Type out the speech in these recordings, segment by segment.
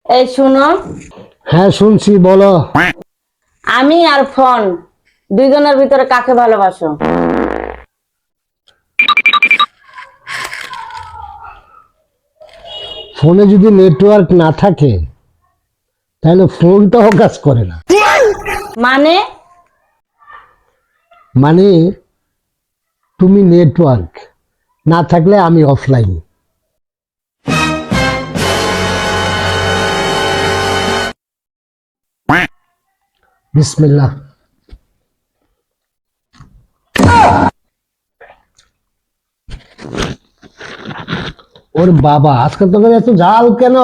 এই শুনো, হ্যাঁ শুনছি, বলো। আমি আর ফোন দুইজনের ভিতরে কাকে ভালোবাসো? ফোনে যদি নেটওয়ার্ক না থাকে তাহলে ফোনটাও কাজ করে না। মানে মানে তুমি নেটওয়ার্ক না থাকলে আমি অফলাইন। বিসমিল্লাহ। ওর বাবা, আজকাল তোমার এত ঝাল কেন?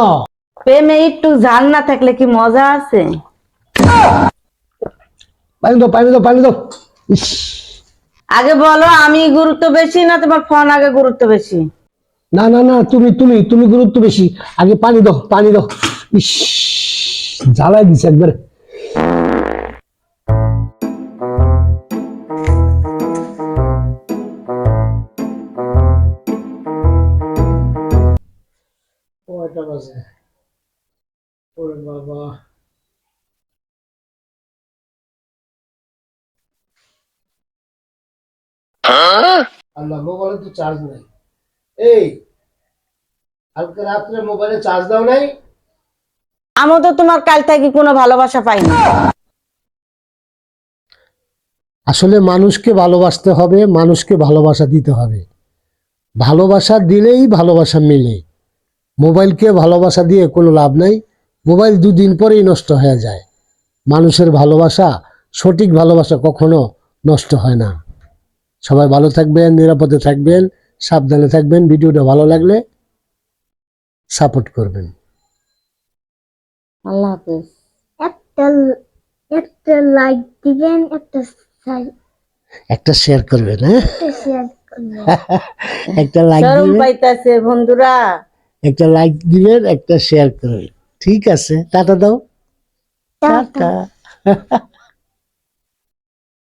প্রেমে একটু ঝাল না থাকলে কি মজা আছে? পানি দাও, পানি দাও, পানি দাও। ইস, আগে বলো, আমি গুরুত্ব বেশি না তোমার ফোন আগে গুরুত্ব বেশি? না না না, তুমি তুমি তুমি গুরুত্ব বেশি। আগে পানি দাও, পানি দাও। ইস, জ্বালাই দিছে একবার। কয়টা বাজে? ওরে বাবা। আল্লাহ, মোবাইলে তো চার্জ নাই। এই, কালকে রাত্রে মোবাইলে চার্জ দাও নাই? আমি তো তোমার কাল থেকে কোনো ভালোবাসা পাইনি। আসলে মানুষকে ভালোবাসতে হবে, মানুষকে ভালোবাসা দিতে হবে। ভালোবাসা দিলেই ভালোবাসা মেলে। মোবাইলকে ভালোবাসা দিয়ে কোনো লাভ নাই। মোবাইল দুদিন পরেই নষ্ট হয়ে যায়। মানুষের ভালোবাসা, সঠিক ভালোবাসা কখনো নষ্ট হয় না। সবাই ভালো থাকবেন, নিরাপদে থাকবেন, সাবধানে থাকবেন। ভিডিওটা ভালো লাগলে সাপোর্ট করবেন। আল্লাহ হাফেজ। একটা একটা লাইক দিবেন, একটা শেয়ার করবেন, হ্যাঁ? শেয়ার করবেন। একটা লাইক শরম দিবেন, পাইতাছে বন্ধুরা। একটা লাইক দিবেন, একটা শেয়ার করবেন। ঠিক আছে, টাটা দাও। টাটা। টাটা।